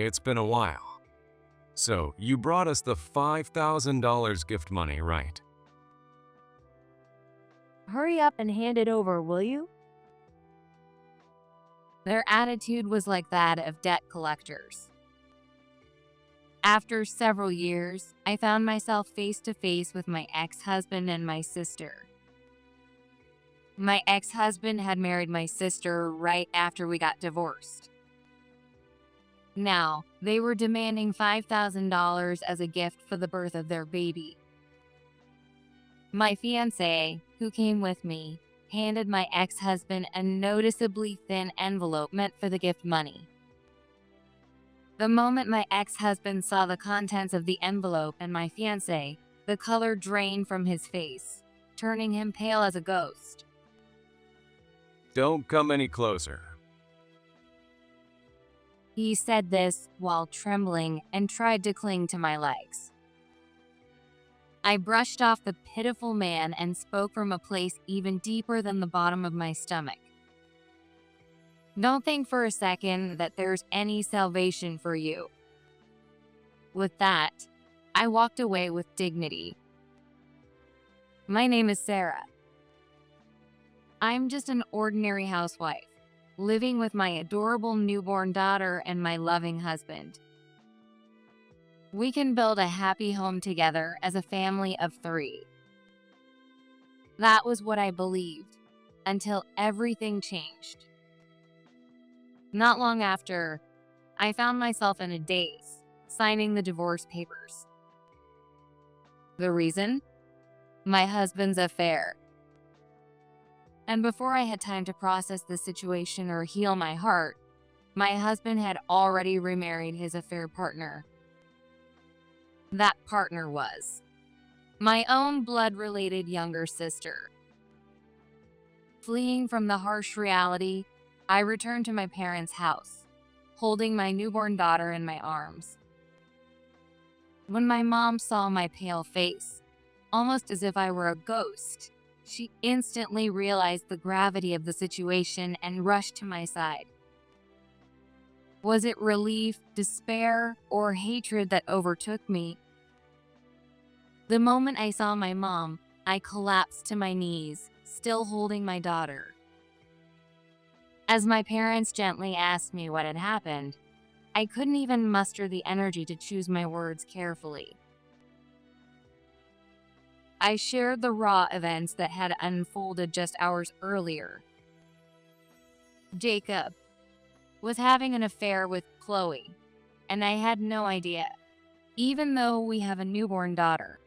it's been a while. So, you brought us the $5,000 gift money, right? Hurry up and hand it over, will you? Their attitude was like that of debt collectors. After several years, I found myself face to face with my ex-husband and my sister. My ex-husband had married my sister right after we got divorced. Now, they were demanding $5,000 as a gift for the birth of their baby. My fiancé, who came with me, handed my ex-husband a noticeably thin envelope meant for the gift money. The moment my ex-husband saw the contents of the envelope and my fiancé, the color drained from his face, turning him pale as a ghost. Don't come any closer. He said this while trembling and tried to cling to my legs. I brushed off the pitiful man and spoke from a place even deeper than the bottom of my stomach. Don't think for a second that there's any salvation for you. With that, I walked away with dignity. My name is Sarah. I'm just an ordinary housewife, living with my adorable newborn daughter and my loving husband. We can build a happy home together as a family of 3. That was what I believed, until everything changed. Not long after, I found myself in a daze, signing the divorce papers. The reason? My husband's affair. And before I had time to process the situation or heal my heart, my husband had already remarried his affair partner. That partner was my own blood-related younger sister. Fleeing from the harsh reality, I returned to my parents' house, holding my newborn daughter in my arms. When my mom saw my pale face, almost as if I were a ghost, she instantly realized the gravity of the situation and rushed to my side. Was it relief, despair, or hatred that overtook me? The moment I saw my mom, I collapsed to my knees, still holding my daughter. As my parents gently asked me what had happened, I couldn't even muster the energy to choose my words carefully. I shared the raw events that had unfolded just hours earlier. Jacob was having an affair with Chloe, and I had no idea, even though we have a newborn daughter.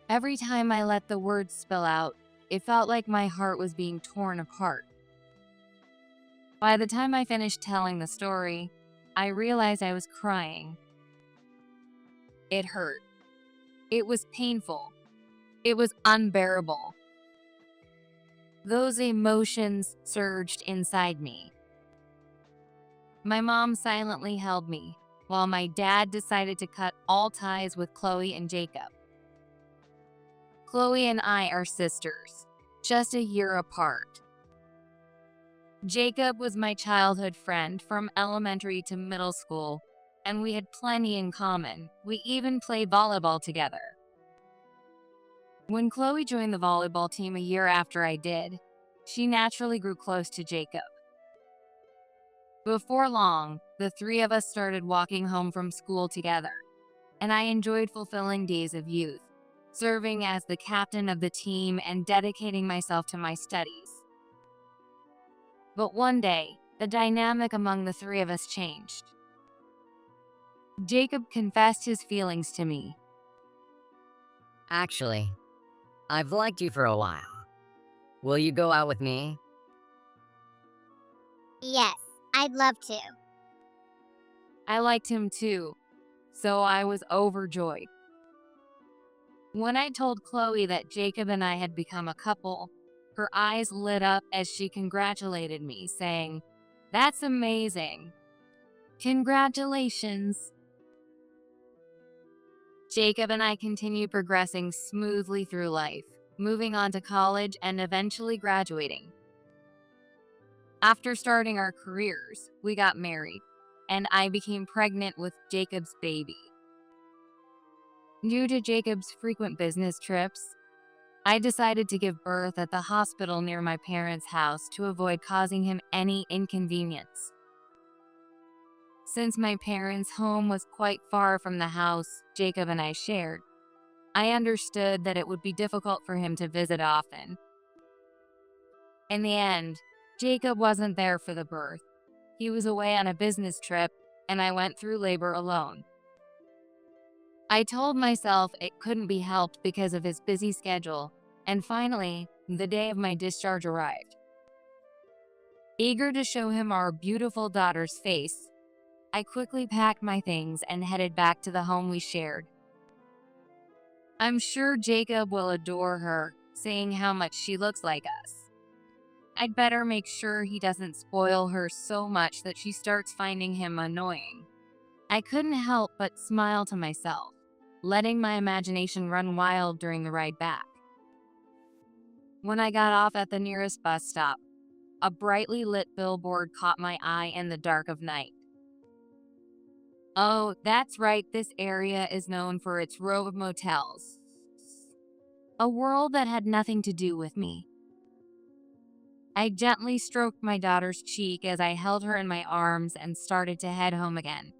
Every time I let the words spill out, it felt like my heart was being torn apart. By the time I finished telling the story, I realized I was crying. It hurt. It was painful. It was unbearable. Those emotions surged inside me. My mom silently held me, while my dad decided to cut all ties with Chloe and Jacob. Chloe and I are sisters, just a year apart. Jacob was my childhood friend from elementary to middle school, and we had plenty in common. We even played volleyball together. When Chloe joined the volleyball team a year after I did, she naturally grew close to Jacob. Before long, the 3 of us started walking home from school together, and I enjoyed fulfilling days of youth, serving as the captain of the team and dedicating myself to my studies. But one day, the dynamic among the 3 of us changed. Jacob confessed his feelings to me. Actually, I've liked you for a while. Will you go out with me? Yes, I'd love to. I liked him too, so I was overjoyed. When I told Chloe that Jacob and I had become a couple, her eyes lit up as she congratulated me, saying, "That's amazing. Congratulations." Jacob and I continued progressing smoothly through life, moving on to college and eventually graduating. After starting our careers, we got married, and I became pregnant with Jacob's baby. Due to Jacob's frequent business trips, I decided to give birth at the hospital near my parents' house to avoid causing him any inconvenience. Since my parents' home was quite far from the house Jacob and I shared, I understood that it would be difficult for him to visit often. In the end, Jacob wasn't there for the birth. He was away on a business trip, and I went through labor alone. I told myself it couldn't be helped because of his busy schedule, and finally, the day of my discharge arrived. Eager to show him our beautiful daughter's face, I quickly packed my things and headed back to the home we shared. I'm sure Jacob will adore her, seeing how much she looks like us. I'd better make sure he doesn't spoil her so much that she starts finding him annoying. I couldn't help but smile to myself, letting my imagination run wild during the ride back. When I got off at the nearest bus stop, a brightly lit billboard caught my eye in the dark of night. Oh, that's right, this area is known for its row of motels. A world that had nothing to do with me. I gently stroked my daughter's cheek as I held her in my arms and started to head home again.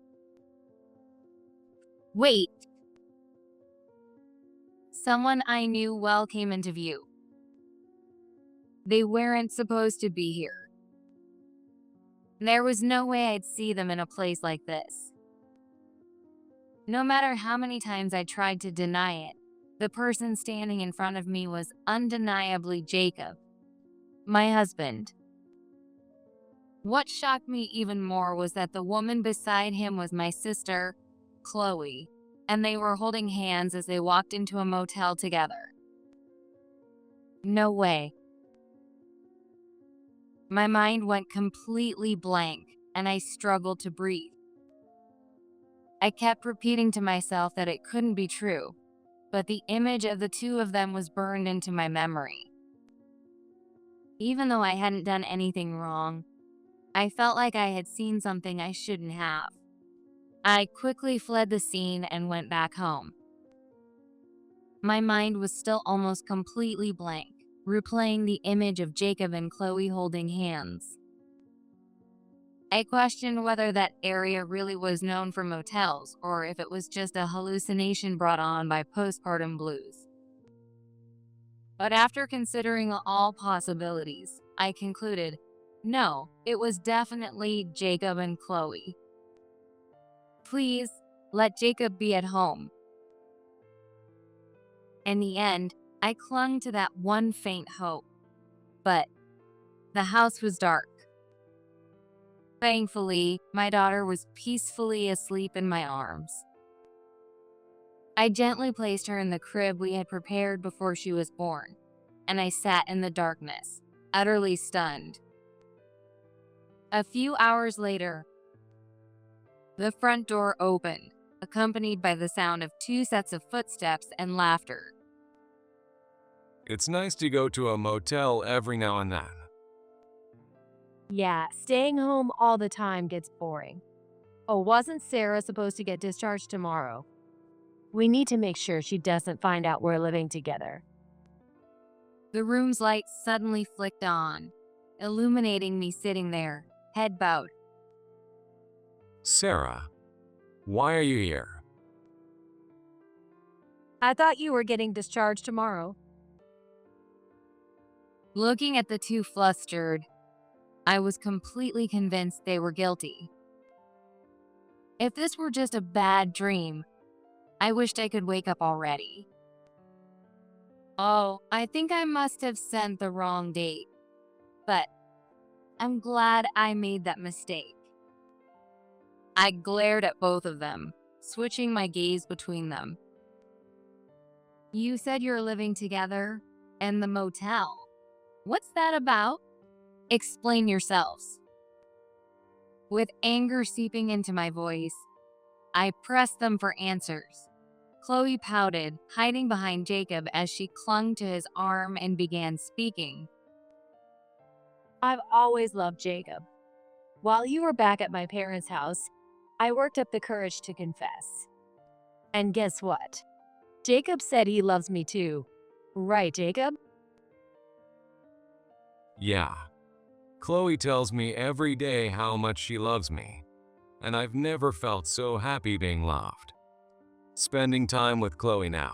Wait! Someone I knew well came into view. They weren't supposed to be here. There was no way I'd see them in a place like this. No matter how many times I tried to deny it, the person standing in front of me was undeniably Jacob, my husband. What shocked me even more was that the woman beside him was my sister, Chloe, and they were holding hands as they walked into a motel together. No way. My mind went completely blank, and I struggled to breathe. I kept repeating to myself that it couldn't be true, but the image of the two of them was burned into my memory. Even though I hadn't done anything wrong, I felt like I had seen something I shouldn't have. I quickly fled the scene and went back home. My mind was still almost completely blank, replaying the image of Jacob and Chloe holding hands. I questioned whether that area really was known for motels or if it was just a hallucination brought on by postpartum blues. But after considering all possibilities, I concluded, no, it was definitely Jacob and Chloe. Please, let Jacob be at home. In the end, I clung to that one faint hope. But the house was dark. Thankfully, my daughter was peacefully asleep in my arms. I gently placed her in the crib we had prepared before she was born, and I sat in the darkness, utterly stunned. A few hours later, the front door opened, accompanied by the sound of 2 sets of footsteps and laughter. It's nice to go to a motel every now and then. Yeah, staying home all the time gets boring. Oh, wasn't Sarah supposed to get discharged tomorrow? We need to make sure she doesn't find out we're living together. The room's lights suddenly flicked on, illuminating me sitting there, head bowed. Sarah, why are you here? I thought you were getting discharged tomorrow. Looking at the two flustered, I was completely convinced they were guilty. If this were just a bad dream, I wished I could wake up already. Oh, I think I must have sent the wrong date. But I'm glad I made that mistake. I glared at both of them, switching my gaze between them. You said you're living together in the motel. What's that about? Explain yourselves. With anger seeping into my voice, I pressed them for answers. Chloe pouted, hiding behind Jacob as she clung to his arm and began speaking. I've always loved Jacob. While you were back at my parents' house, I worked up the courage to confess. And guess what? Jacob said he loves me too. Right, Jacob? Yeah. Chloe tells me every day how much she loves me, and I've never felt so happy being loved. Spending time with Chloe now.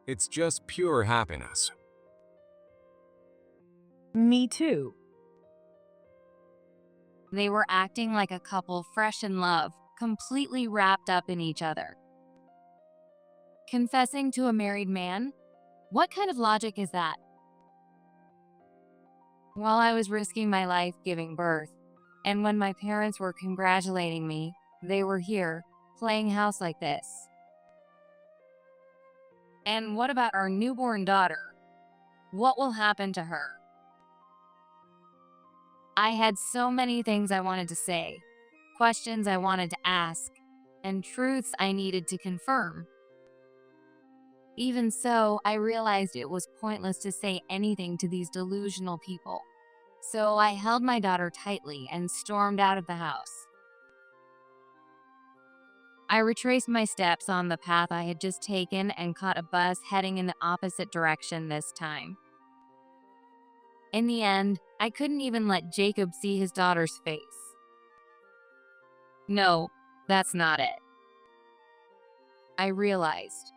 It's just pure happiness. Me too. They were acting like a couple fresh in love, completely wrapped up in each other. Confessing to a married man? What kind of logic is that? While I was risking my life giving birth, and when my parents were congratulating me, they were here, playing house like this. And what about our newborn daughter? What will happen to her? I had so many things I wanted to say, questions I wanted to ask, and truths I needed to confirm. Even so, I realized it was pointless to say anything to these delusional people. So I held my daughter tightly and stormed out of the house. I retraced my steps on the path I had just taken and caught a bus heading in the opposite direction this time. In the end, I couldn't even let Jacob see his daughter's face. No, that's not it. I realized.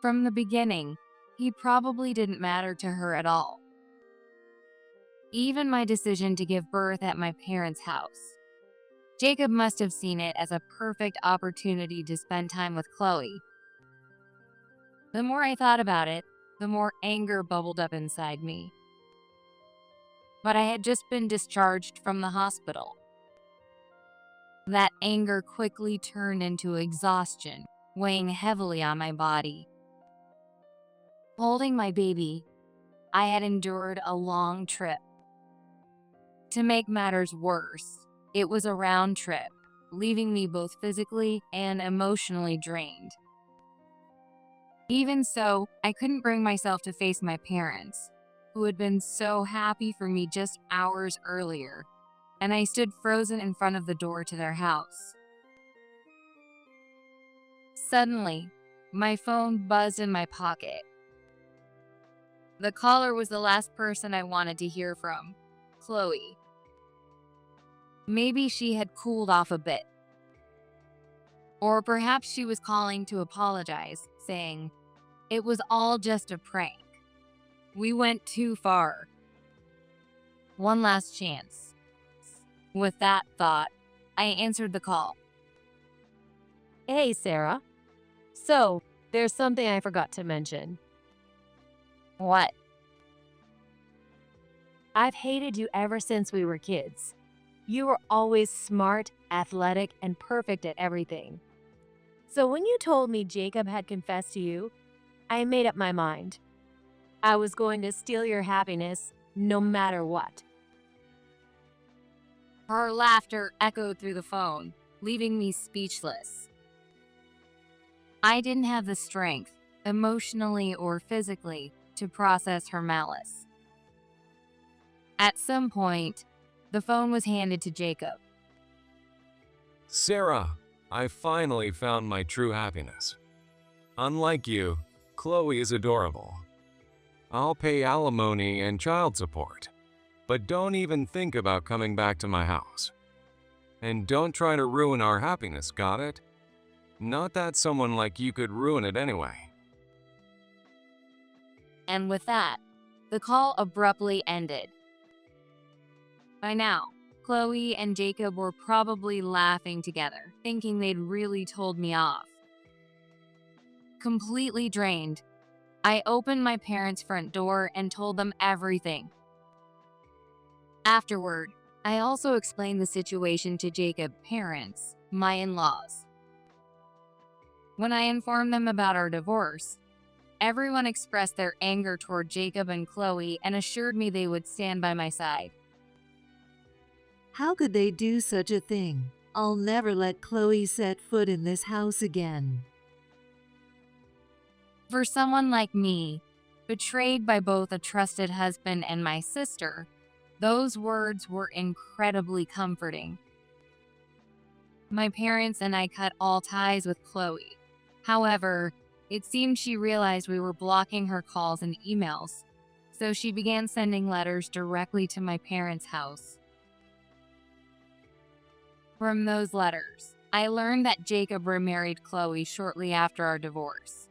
From the beginning, he probably didn't matter to her at all. Even my decision to give birth at my parents' house. Jacob must have seen it as a perfect opportunity to spend time with Chloe. The more I thought about it, the more anger bubbled up inside me. But I had just been discharged from the hospital. That anger quickly turned into exhaustion, weighing heavily on my body. Holding my baby, I had endured a long trip. To make matters worse, it was a round trip, leaving me both physically and emotionally drained. Even so, I couldn't bring myself to face my parents, who had been so happy for me just hours earlier, and I stood frozen in front of the door to their house. Suddenly, my phone buzzed in my pocket. The caller was the last person I wanted to hear from, Chloe. Maybe she had cooled off a bit. Or perhaps she was calling to apologize, saying, "It was all just a prank. We went too far. One last chance." With that thought, I answered the call. Hey, Sarah. So, there's something I forgot to mention. What? I've hated you ever since we were kids. You were always smart, athletic, and perfect at everything. So when you told me Jacob had confessed to you, I made up my mind. I was going to steal your happiness no matter what. Her laughter echoed through the phone, leaving me speechless. I didn't have the strength, emotionally or physically, to process her malice. At some point, the phone was handed to Jacob. Sarah, I finally found my true happiness. Unlike you, Chloe is adorable. I'll pay alimony and child support, but don't even think about coming back to my house. And don't try to ruin our happiness, got it? Not that someone like you could ruin it anyway. And with that, the call abruptly ended. By now, Chloe and Jacob were probably laughing together, thinking they'd really told me off. Completely drained, I opened my parents' front door and told them everything. Afterward, I also explained the situation to Jacob's parents, my in-laws. When I informed them about our divorce, everyone expressed their anger toward Jacob and Chloe and assured me they would stand by my side. How could they do such a thing? I'll never let Chloe set foot in this house again. For someone like me, betrayed by both a trusted husband and my sister, Those words were incredibly comforting. My parents and I cut all ties with Chloe. However, it seemed she realized we were blocking her calls and emails, so she began sending letters directly to my parents' house. From those letters, I learned that Jacob remarried Chloe shortly after our divorce.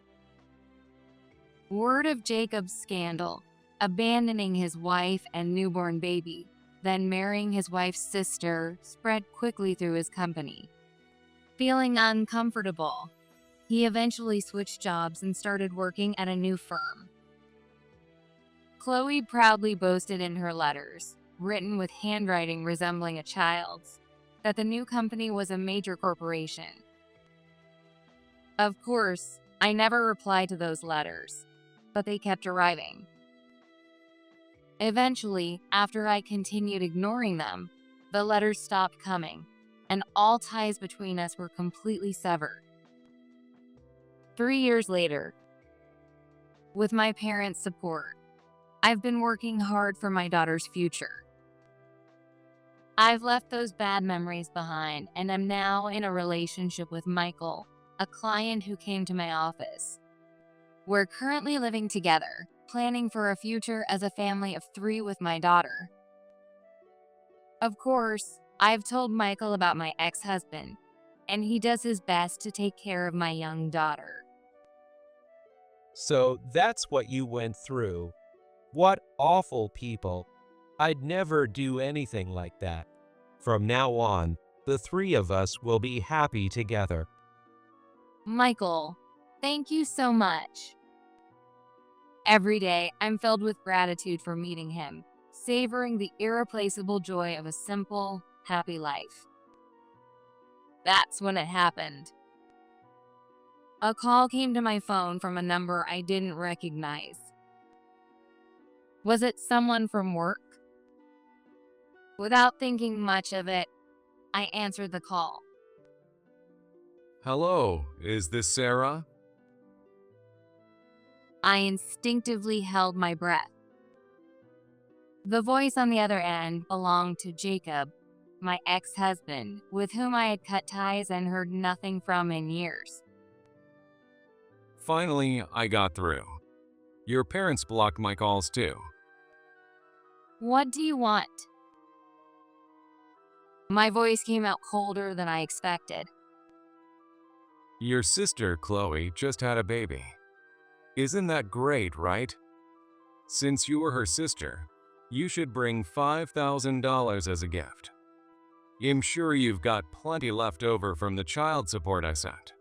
Word of Jacob's scandal, abandoning his wife and newborn baby, then marrying his wife's sister, spread quickly through his company. Feeling uncomfortable, he eventually switched jobs and started working at a new firm. Chloe proudly boasted in her letters, written with handwriting resembling a child's, that the new company was a major corporation. Of course, I never replied to those letters, but they kept arriving. Eventually, after I continued ignoring them, the letters stopped coming, and all ties between us were completely severed. 3 years later, with my parents' support, I've been working hard for my daughter's future. I've left those bad memories behind and am now in a relationship with Michael, a client who came to my office. We're currently living together, planning for a future as a family of 3 with my daughter. Of course, I've told Michael about my ex-husband, and he does his best to take care of my young daughter. So that's what you went through. What awful people. I'd never do anything like that. From now on, the 3 of us will be happy together. Michael, thank you so much. Every day, I'm filled with gratitude for meeting him, savoring the irreplaceable joy of a simple, happy life. That's when it happened. A call came to my phone from a number I didn't recognize. Was it someone from work? Without thinking much of it, I answered the call. Hello, is this Sarah? I instinctively held my breath. The voice on the other end belonged to Jacob, my ex-husband, with whom I had cut ties and heard nothing from in years. Finally, I got through. Your parents blocked my calls too. What do you want? My voice came out colder than I expected. Your sister, Chloe, just had a baby. Isn't that great, right? Since you were her sister, you should bring $5,000 as a gift. I'm sure you've got plenty left over from the child support I sent.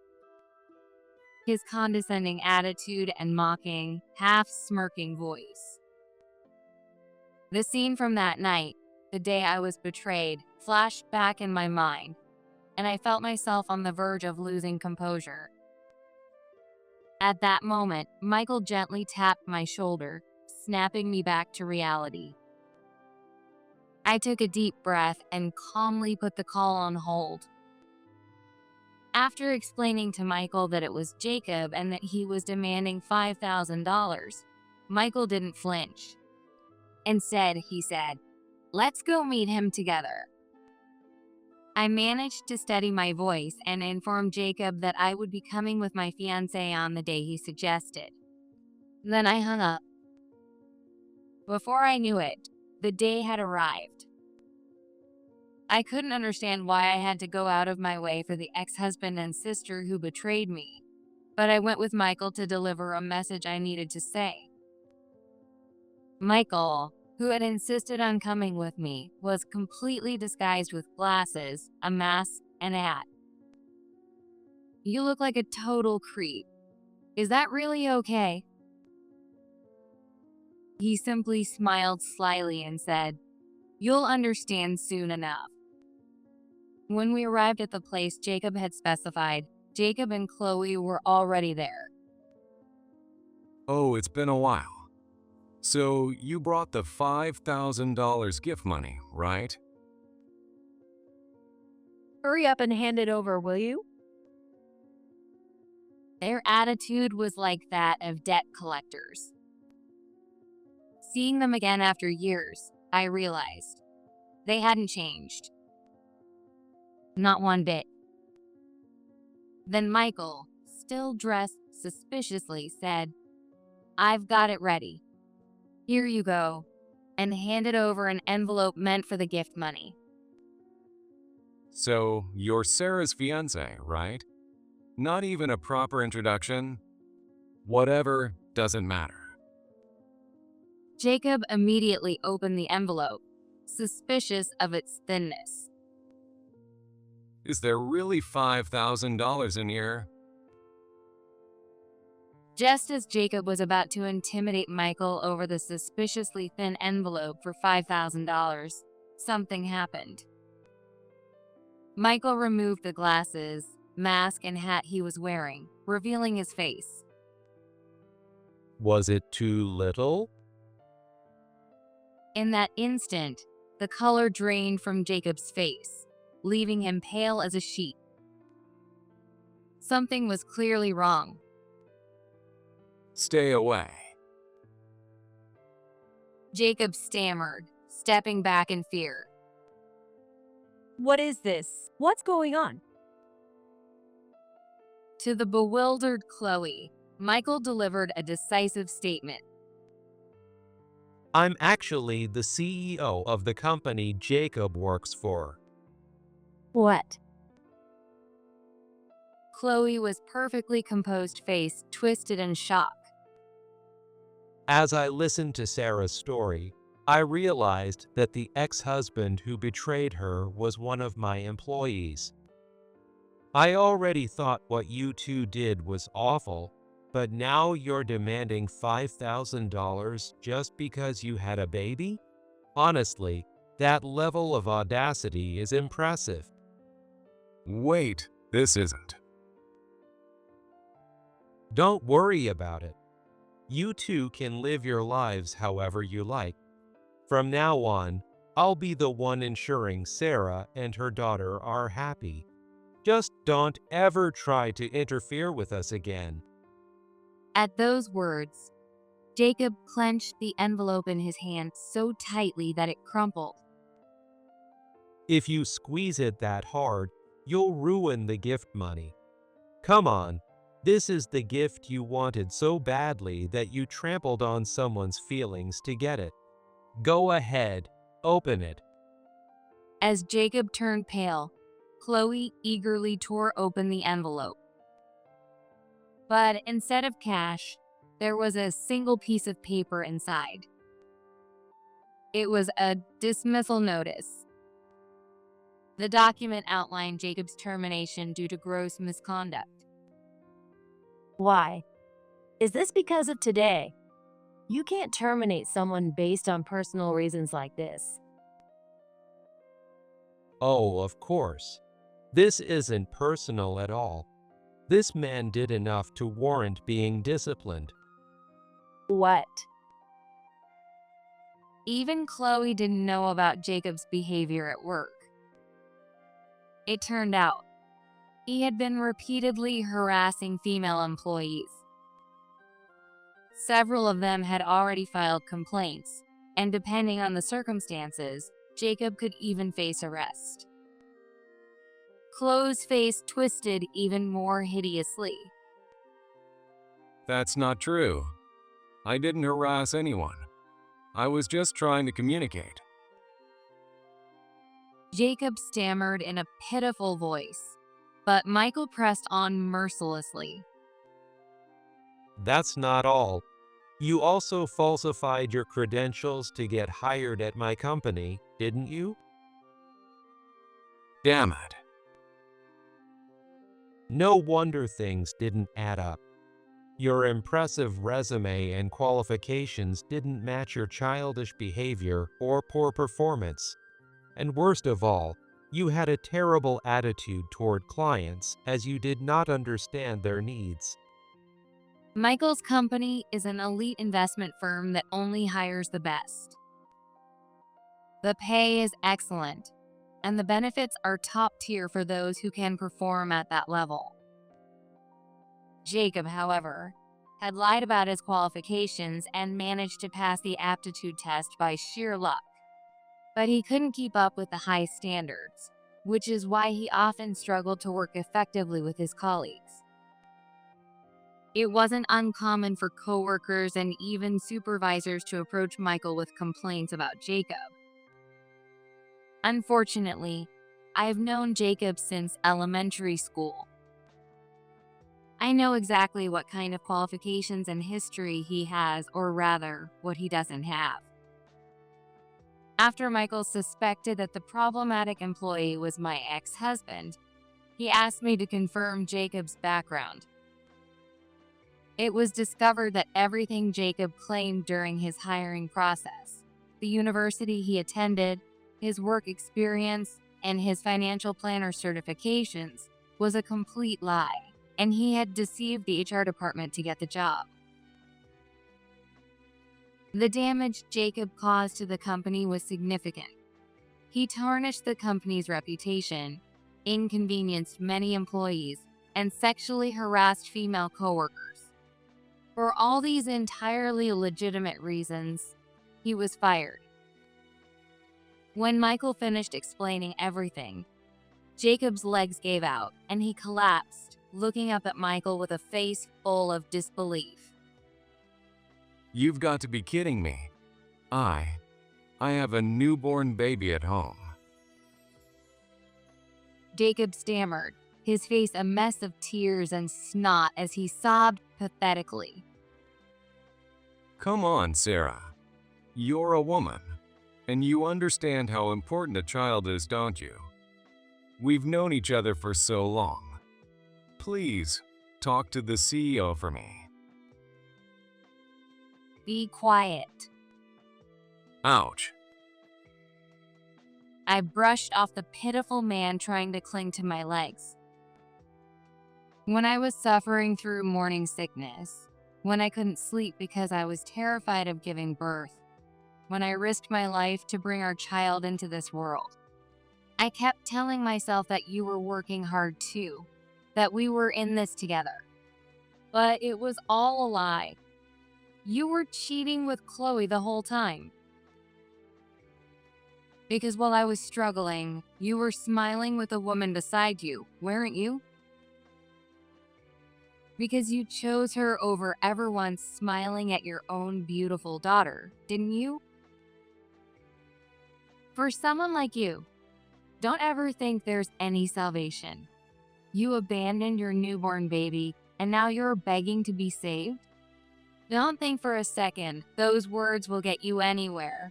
His condescending attitude and mocking, half-smirking voice. The scene from that night, the day I was betrayed, flashed back in my mind, and I felt myself on the verge of losing composure. At that moment, Michael gently tapped my shoulder, snapping me back to reality. I took a deep breath and calmly put the call on hold. After explaining to Michael that it was Jacob and that he was demanding $5,000, Michael didn't flinch. Instead, he said, "Let's go meet him together." I managed to steady my voice and informed Jacob that I would be coming with my fiancé on the day he suggested. Then I hung up. Before I knew it, the day had arrived. I couldn't understand why I had to go out of my way for the ex-husband and sister who betrayed me, but I went with Michael to deliver a message I needed to say. Michael, who had insisted on coming with me, was completely disguised with glasses, a mask, and a hat. "You look like a total creep. Is that really okay?" He simply smiled slyly and said, "You'll understand soon enough." When we arrived at the place Jacob had specified, Jacob and Chloe were already there. Oh, it's been a while. So you brought the $5,000 gift money, right? Hurry up and hand it over, will you? Their attitude was like that of debt collectors. Seeing them again after years, I realized. They hadn't changed. Not one bit. Then Michael, still dressed suspiciously, said, "I've got it ready. Here you go," and handed over an envelope meant for the gift money. So, you're Sarah's fiancé, right? Not even a proper introduction? Whatever, doesn't matter. Jacob immediately opened the envelope, suspicious of its thinness. Is there really $5,000 in here? Just as Jacob was about to intimidate Michael over the suspiciously thin envelope for $5,000, something happened. Michael removed the glasses, mask, and hat he was wearing, revealing his face. Was it too little? In that instant, the color drained from Jacob's face, leaving him pale as a sheet. Something was clearly wrong. Stay away. Jacob stammered, stepping back in fear. What is this? What's going on? To the bewildered Chloe, Michael delivered a decisive statement. I'm actually the CEO of the company Jacob works for. What? Chloe perfectly composed face twisted in shock. As I listened to Sarah's story, I realized that the ex-husband who betrayed her was one of my employees. I already thought what you two did was awful, but now you're demanding $5,000 just because you had a baby? Honestly, that level of audacity is impressive. Wait, this isn't. Don't worry about it. You two can live your lives however you like. From now on, I'll be the one ensuring Sarah and her daughter are happy. Just don't ever try to interfere with us again. At those words, Jacob clenched the envelope in his hand so tightly that it crumpled. If you squeeze it that hard, you'll ruin the gift money. Come on, this is the gift you wanted so badly that you trampled on someone's feelings to get it. Go ahead, open it. As Jacob turned pale, Chloe eagerly tore open the envelope. But instead of cash, there was a single piece of paper inside. It was a dismissal notice. The document outlined Jacob's termination due to gross misconduct. Why? Is this because of today? You can't terminate someone based on personal reasons like this. Oh, of course. This isn't personal at all. This man did enough to warrant being disciplined. What? Even Chloe didn't know about Jacob's behavior at work. It turned out, he had been repeatedly harassing female employees. Several of them had already filed complaints, and depending on the circumstances, Jacob could even face arrest. Chloe's face twisted even more hideously. That's not true. I didn't harass anyone. I was just trying to communicate. Jacob stammered in a pitiful voice, but Michael pressed on mercilessly. That's not all. You also falsified your credentials to get hired at my company, didn't you? Damn it. No wonder things didn't add up. Your impressive resume and qualifications didn't match your childish behavior or poor performance. And worst of all, you had a terrible attitude toward clients as you did not understand their needs. Michael's company is an elite investment firm that only hires the best. The pay is excellent, and the benefits are top tier for those who can perform at that level. Jacob, however, had lied about his qualifications and managed to pass the aptitude test by sheer luck. but he couldn't keep up with the high standards, which is why he often struggled to work effectively with his colleagues. It wasn't uncommon for coworkers and even supervisors to approach Michael with complaints about Jacob. Unfortunately, I've known Jacob since elementary school. I know exactly what kind of qualifications and history he has, or rather, what he doesn't have. After Michael suspected that the problematic employee was my ex-husband, he asked me to confirm Jacob's background. It was discovered that everything Jacob claimed during his hiring process, the university he attended, his work experience, and his financial planner certifications, was a complete lie, and he had deceived the HR department to get the job. The damage Jacob caused to the company was significant. He tarnished the company's reputation, inconvenienced many employees, and sexually harassed female coworkers. For all these entirely legitimate reasons, he was fired. When Michael finished explaining everything, Jacob's legs gave out and he collapsed, looking up at Michael with a face full of disbelief. You've got to be kidding me. I have a newborn baby at home. Jacob stammered, his face a mess of tears and snot as he sobbed pathetically. Come on, Sarah. You're a woman, and you understand how important a child is, don't you? We've known each other for so long. Please, talk to the CEO for me. Be quiet. Ouch. I brushed off the pitiful man trying to cling to my legs. When I was suffering through morning sickness, when I couldn't sleep because I was terrified of giving birth, when I risked my life to bring our child into this world, I kept telling myself that you were working hard too, that we were in this together. But it was all a lie. You were cheating with Chloe the whole time. Because while I was struggling, you were smiling with a woman beside you, weren't you? Because you chose her over ever once smiling at your own beautiful daughter, didn't you? For someone like you, don't ever think there's any salvation. You abandoned your newborn baby, and now you're begging to be saved? Don't think for a second those words will get you anywhere.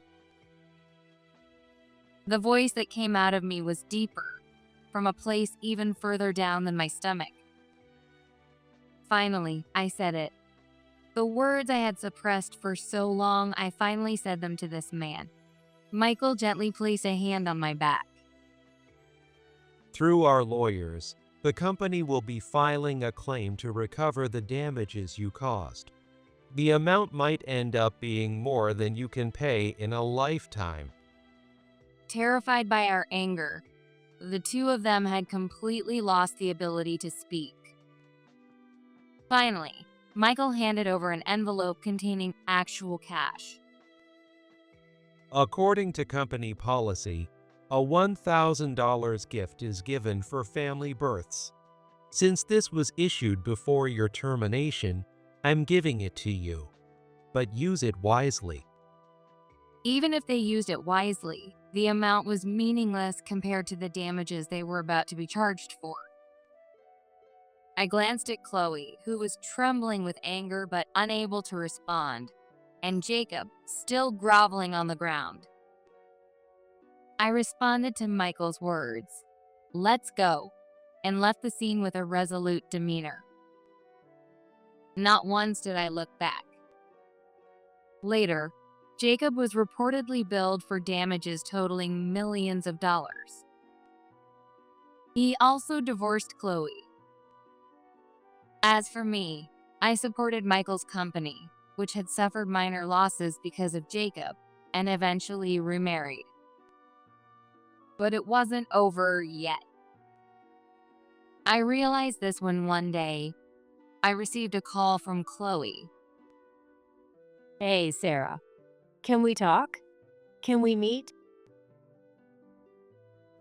The voice that came out of me was deeper, from a place even further down than my stomach. Finally, I said it. The words I had suppressed for so long, I finally said them to this man. Michael gently placed a hand on my back. Through our lawyers, the company will be filing a claim to recover the damages you caused. The amount might end up being more than you can pay in a lifetime. Terrified by our anger, the two of them had completely lost the ability to speak. Finally, Michael handed over an envelope containing actual cash. According to company policy, a $1,000 gift is given for family births. Since this was issued before your termination, I'm giving it to you, but use it wisely. Even if they used it wisely, the amount was meaningless compared to the damages they were about to be charged for. I glanced at Chloe, who was trembling with anger but unable to respond, and Jacob, still groveling on the ground. I responded to Michael's words, "Let's go," and left the scene with a resolute demeanor. Not once did I look back. Later, Jacob was reportedly billed for damages totaling millions of dollars. He also divorced Chloe. As for me, I supported Michael's company, which had suffered minor losses because of Jacob, and eventually remarried. But it wasn't over yet. I realized this when one day, I received a call from Chloe. Hey, Sarah. Can we talk? Can we meet?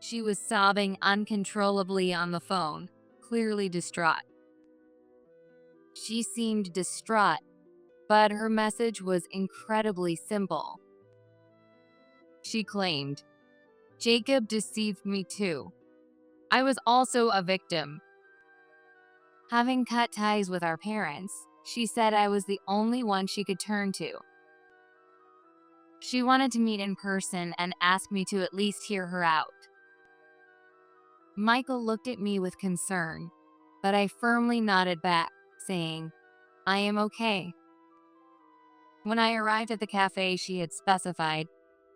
She was sobbing uncontrollably on the phone, clearly distraught. She seemed distraught, but her message was incredibly simple. She claimed, "Jacob deceived me too. I was also a victim." Having cut ties with our parents, she said I was the only one she could turn to. She wanted to meet in person and asked me to at least hear her out. Michael looked at me with concern, but I firmly nodded back, saying, "I am okay." When I arrived at the cafe she had specified,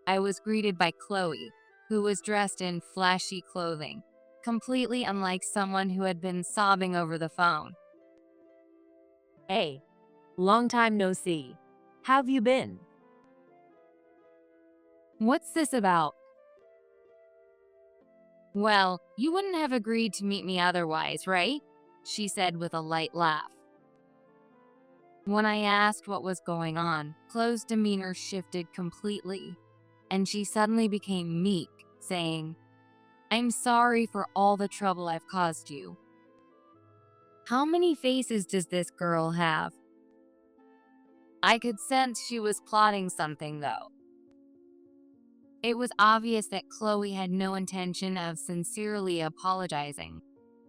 I was greeted by Chloe, who was dressed in flashy clothing, completely unlike someone who had been sobbing over the phone. Hey, long time no see. How've you been? "What's this about?" "Well, you wouldn't have agreed to meet me otherwise, right?" she said with a light laugh. When I asked what was going on, Chloe's demeanor shifted completely, and she suddenly became meek, saying, "I'm sorry for all the trouble I've caused you." How many faces does this girl have? I could sense she was plotting something, though. It was obvious that Chloe had no intention of sincerely apologizing,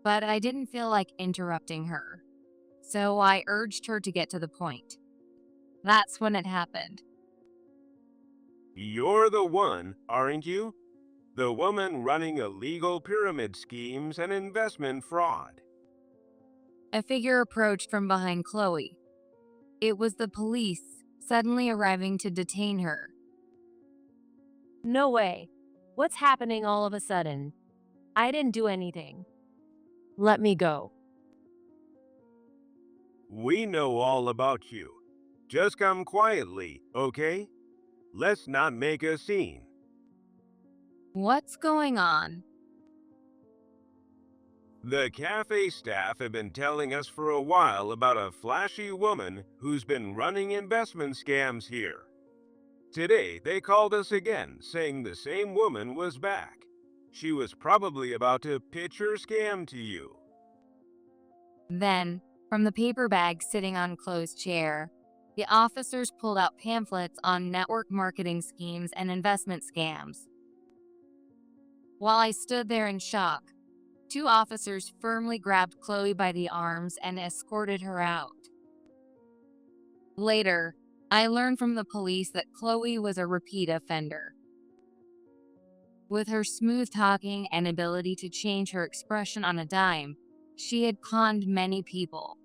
but I didn't feel like interrupting her, so I urged her to get to the point. That's when it happened. You're the one, aren't you? The woman running illegal pyramid schemes and investment fraud. A figure approached from behind Chloe. It was the police, suddenly arriving to detain her. No way. What's happening all of a sudden? I didn't do anything. Let me go. We know all about you. Just come quietly, okay? Let's not make a scene. What's going on? The cafe staff have been telling us for a while about a flashy woman who's been running investment scams here. Today, they called us again, saying the same woman was back. She was probably about to pitch her scam to you. Then, from the paper bag sitting on Chloe's chair, the officers pulled out pamphlets on network marketing schemes and investment scams. While I stood there in shock, two officers firmly grabbed Chloe by the arms and escorted her out. Later, I learned from the police that Chloe was a repeat offender. With her smooth talking and ability to change her expression on a dime, she had conned many people,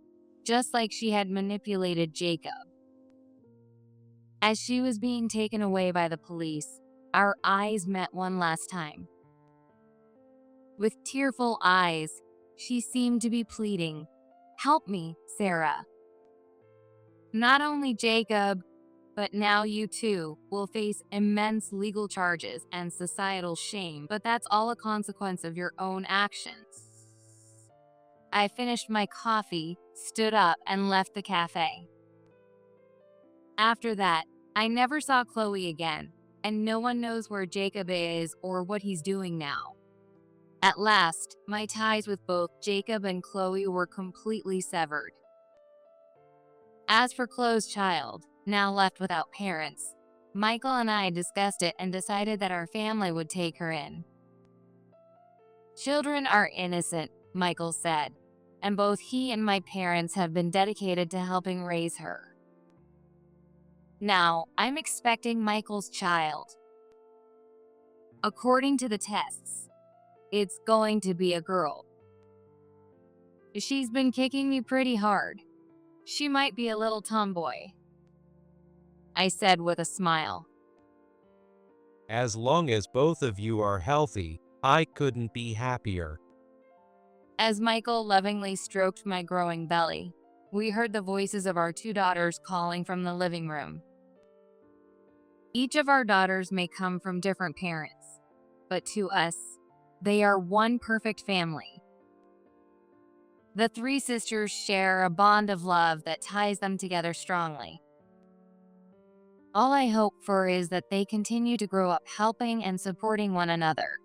just like she had manipulated Jacob. As she was being taken away by the police, our eyes met one last time. With tearful eyes, she seemed to be pleading, "Help me, Sarah. Not only Jacob, but now you too will face immense legal charges and societal shame, but that's all a consequence of your own actions." I finished my coffee, stood up, and left the cafe. After that, I never saw Chloe again, and no one knows where Jacob is or what he's doing now. At last, my ties with both Jacob and Chloe were completely severed. As for Chloe's child, now left without parents, Michael and I discussed it and decided that our family would take her in. "Children are innocent," Michael said, "and both he and my parents have been dedicated to helping raise her. Now, I'm expecting Michael's child. According to the tests, it's going to be a girl. She's been kicking me pretty hard. She might be a little tomboy," I said with a smile. As long as both of you are healthy, I couldn't be happier. As Michael lovingly stroked my growing belly, we heard the voices of our two daughters calling from the living room. Each of our daughters may come from different parents, but to us, they are one perfect family. The three sisters share a bond of love that ties them together strongly. All I hope for is that they continue to grow up helping and supporting one another.